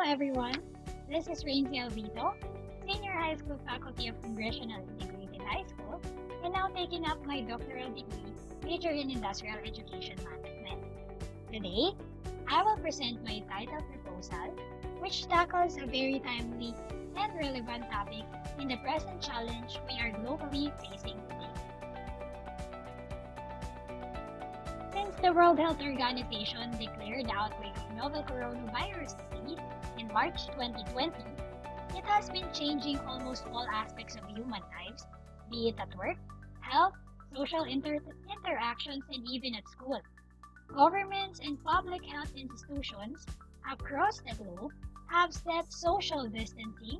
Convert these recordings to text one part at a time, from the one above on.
everyone, this is Rainsy Alvito, Senior High School Faculty of Congressional Integrated High School, and now taking up my doctoral degree, major in Industrial Education Management. Today, I will present my title proposal, which tackles a very timely and relevant topic in the present challenge we are globally facing today. Since the World Health Organization declared the outbreak of novel coronavirus disease in March 2020, it has been changing almost all aspects of human lives, be it at work, health, social interactions, and even at school. Governments and public health institutions across the globe have set social distancing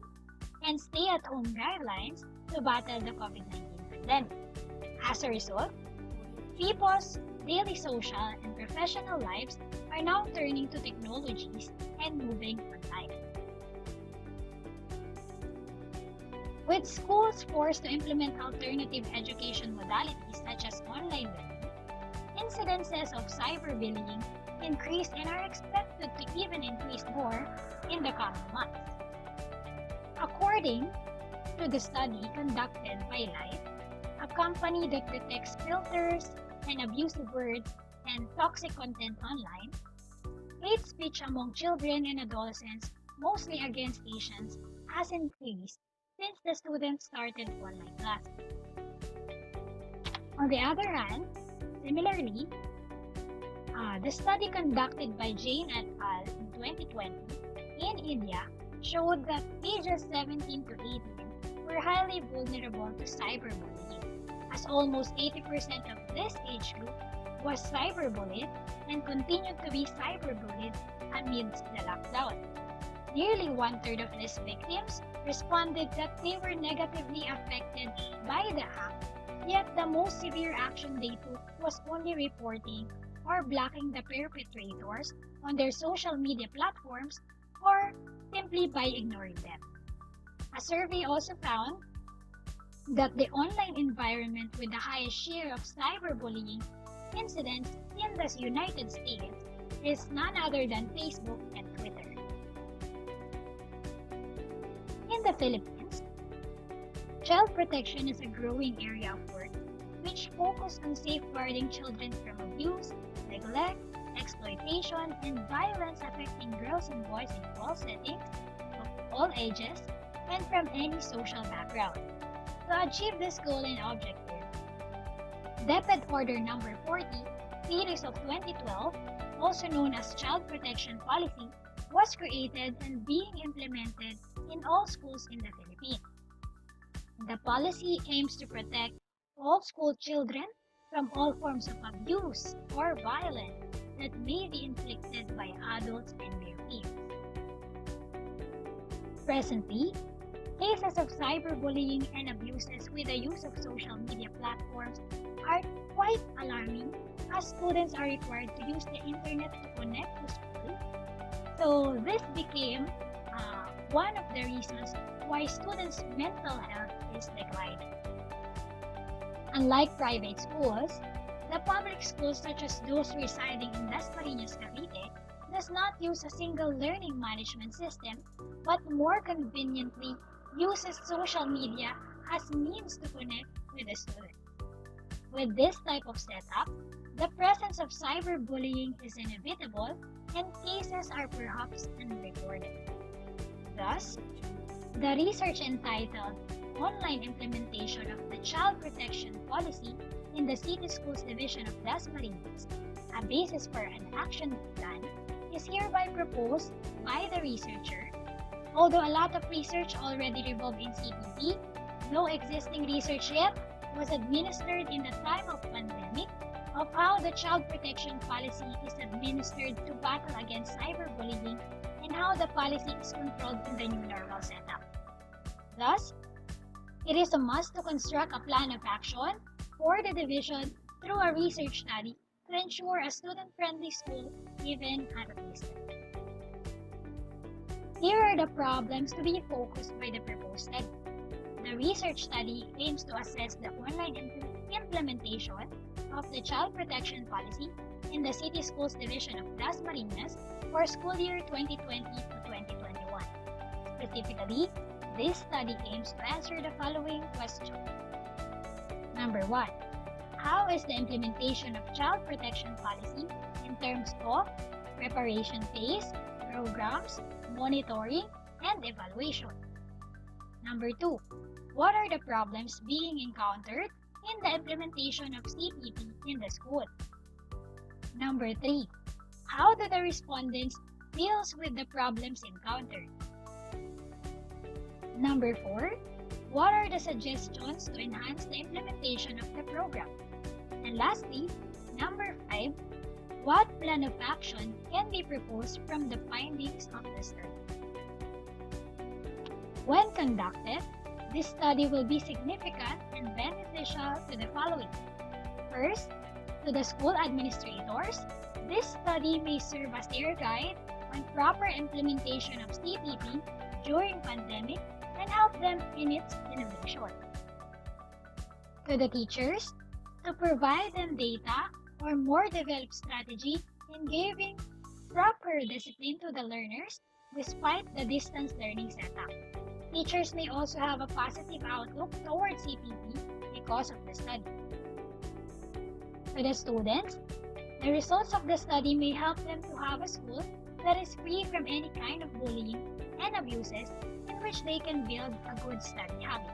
and stay-at-home guidelines to battle the COVID-19 pandemic. As a result, people's daily social and professional lives are now turning to technologies and moving online. With schools forced to implement alternative education modalities such as online learning, incidences of cyberbullying increased and are expected to even increase more in the coming months. According to the study conducted by Life, a company that detects filters and abusive words and toxic content online, hate speech among children and adolescents, mostly against Asians, has increased since the students started online classes. On the other hand, similarly, the study conducted by Jain et al. In 2020 in India showed that ages 17 to 18 were highly vulnerable to cyberbullying, as almost 80% of this age group was cyberbullied and continued to be cyberbullied amidst the lockdown. Nearly one-third of these victims responded that they were negatively affected by the act, yet the most severe action they took was only reporting or blocking the perpetrators on their social media platforms or simply by ignoring them. A survey also found that the online environment with the highest share of cyberbullying incidents in the United States is none other than Facebook and Twitter. In the Philippines, child protection is a growing area of work which focuses on safeguarding children from abuse, neglect, exploitation, and violence affecting girls and boys in all settings, of all ages, and from any social background. To achieve this goal and objective, DepEd Order No. 40, Series of 2012, also known as Child Protection Policy, was created and being implemented in all schools in the Philippines. The policy aims to protect all school children from all forms of abuse or violence that may be inflicted by adults and their peers. Presently, cases of cyberbullying and abuses with the use of social media platforms are quite alarming, as students are required to use the internet to connect to school. So this became one of the reasons why students' mental health is declining. Unlike private schools, the public schools such as those residing in Dasmariñas, Cavite, does not use a single learning management system, but more conveniently uses social media as means to connect with the student. With this type of setup, the presence of cyberbullying is inevitable and cases are perhaps unreported. Thus, the research entitled Online Implementation of the Child Protection Policy in the City Schools Division of Dasmariñas, a basis for an action plan, is hereby proposed by the researcher. Although a lot of research already revolved in CPP, no existing research yet was administered in the time of pandemic of how the child protection policy is administered to battle against cyberbullying and how the policy is controlled in the new normal setup. Thus, it is a must to construct a plan of action for the division through a research study to ensure a student-friendly school even at a distance. Here are the problems to be focused by the proposed study. The research study aims to assess the online implementation of the child protection policy in the City Schools Division of Dasmariñas for school year 2020 to 2021. Specifically, this study aims to answer the following question. Number 1. How is the implementation of child protection policy in terms of preparation phase, programs, monitoring, and evaluation? Number 2. What are the problems being encountered in the implementation of CPP in the school? Number 3. How do the respondents deals with the problems encountered? Number 4. What are the suggestions to enhance the implementation of the program? And lastly, number 5. What plan of action can be proposed from the findings of the study? When conducted, this study will be significant and beneficial to the following. First, to the school administrators, this study may serve as their guide on proper implementation of CPP during pandemic and help them in its innovation. To the teachers, to provide them data or more developed strategy in giving proper discipline to the learners despite the distance learning setup. Teachers may also have a positive outlook towards CPP because of the study. To the students, the results of the study may help them to have a school that is free from any kind of bullying and abuses in which they can build a good study habit.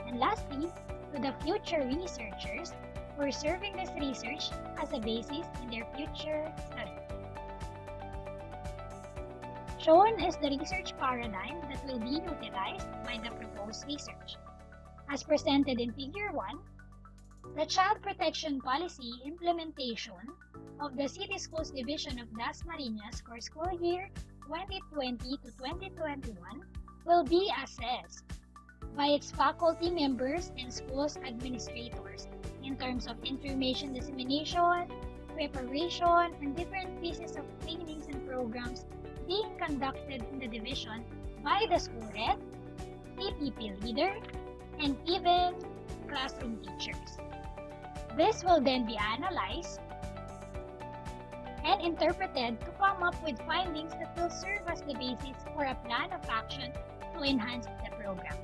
And lastly, to the future researchers who are serving this research as a basis in their future study. Shown is the research paradigm that will be utilized by the proposed research. As presented in Figure 1, the Child Protection Policy implementation of the City Schools Division of Dasmariñas for school year 2020 to 2021 will be assessed by its faculty members and schools administrators in terms of information dissemination, preparation, and different pieces of trainings and programs being conducted in the division by the school head, CPP leader, and even classroom teachers. This will then be analyzed and interpreted to come up with findings that will serve as the basis for a plan of action to enhance the program.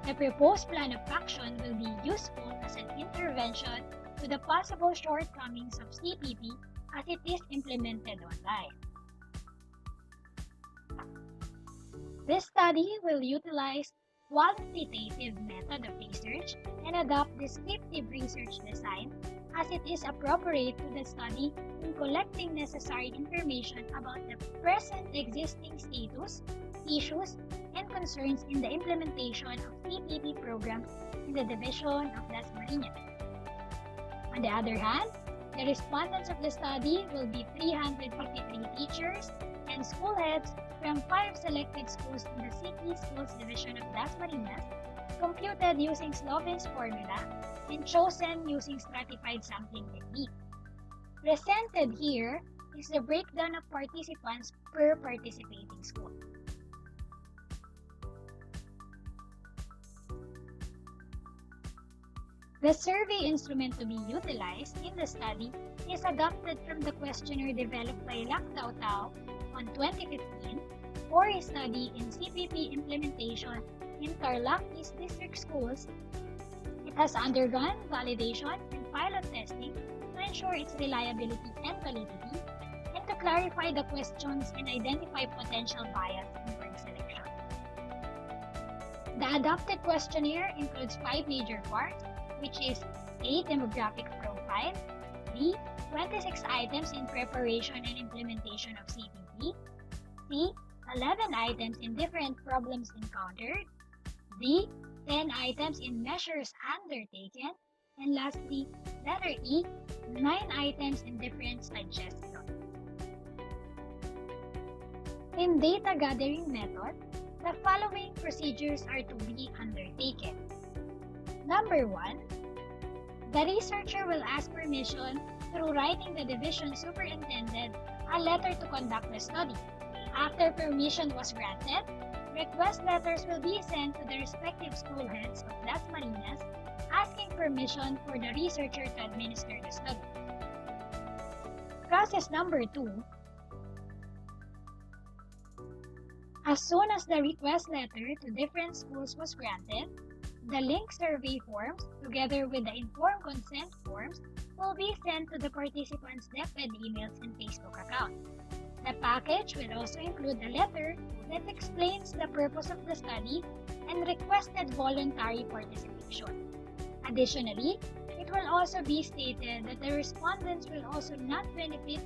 The proposed plan of action will be useful as an intervention to the possible shortcomings of CPP as it is implemented online. This study will utilize qualitative method of research and adopt descriptive research design as it is appropriate to the study in collecting necessary information about the present existing status, issues, and concerns in the implementation of CPP programs in the division of Dasmariñas. On the other hand, the respondents of the study will be 353 teachers and school heads from 5 selected schools in the City Schools Division of Dasmariñas, computed using Sloven's formula and chosen using stratified sampling technique. Presented here is the breakdown of participants per participating school. The survey instrument to be utilized in the study is adopted from the questionnaire developed by Tao Tao on 2015 for a study in CPP implementation in Tarlac East District Schools. It has undergone validation and pilot testing to ensure its reliability and validity and to clarify the questions and identify potential bias in word selection. The adopted questionnaire includes 5 major parts, which is A. Demographic profile, B. 26 items in preparation and implementation of CPP, C. 11 items in different problems encountered, D. 10 items in measures undertaken, and lastly, letter E. 9 items in different suggestions. In data gathering method, the following procedures are to be undertaken. Number 1, the researcher will ask permission through writing the division superintendent a letter to conduct the study. After permission was granted, request letters will be sent to the respective school heads of Dasmariñas asking permission for the researcher to administer the study. Process number 2. As soon as the request letter to different schools was granted, the link survey forms, together with the informed consent forms, will be sent to the participants' DepEd emails and Facebook accounts. The package will also include a letter that explains the purpose of the study and requested voluntary participation. Additionally, it will also be stated that the respondents will also not benefit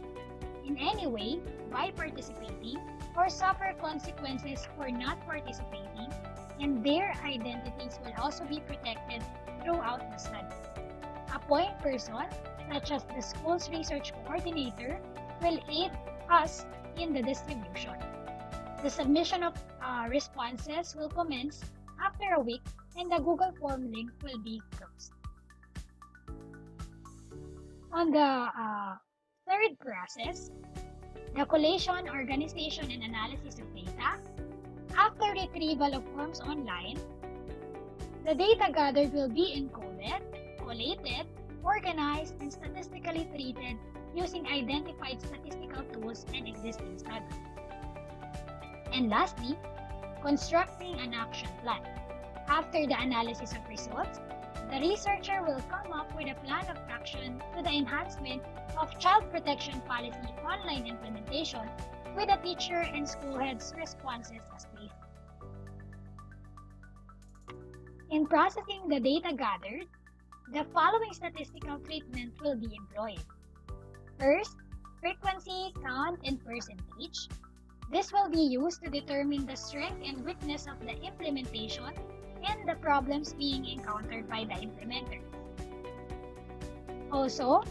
in any way by participating or suffer consequences for not participating, and their identities will also be protected throughout the study. A point person, such as the school's research coordinator, will aid us in the distribution. The submission of responses will commence after a week, and the Google Form link will be closed. On the third process, the collation, organization, and analysis of data. After retrieval of forms online, the data gathered will be encoded, collated, organized, and statistically treated using identified statistical tools and existing studies. And lastly, constructing an action plan. After the analysis of results, the researcher will come up with a plan of action to the enhancement of child protection policy online implementation with the teacher and school heads' responses as basis. In processing the data gathered, the following statistical treatment will be employed. First, frequency, count, and percentage. This will be used to determine the strength and weakness of the implementation and the problems being encountered by the implementer. Also,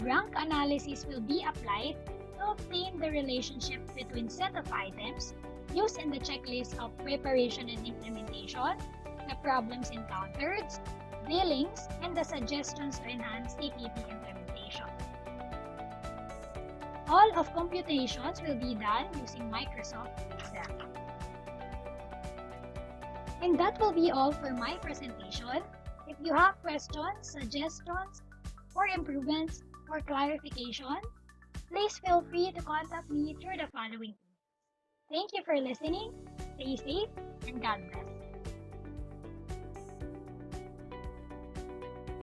rank analysis will be applied to obtain the relationship between set of items used in the checklist of preparation and implementation, the problems encountered, billings, and the suggestions to enhance CPP implementation. All of computations will be done using Microsoft Excel. And that will be all for my presentation. If you have questions, suggestions, or improvements or clarification, please feel free to contact me through the following. Thank you for listening. Stay safe and God bless.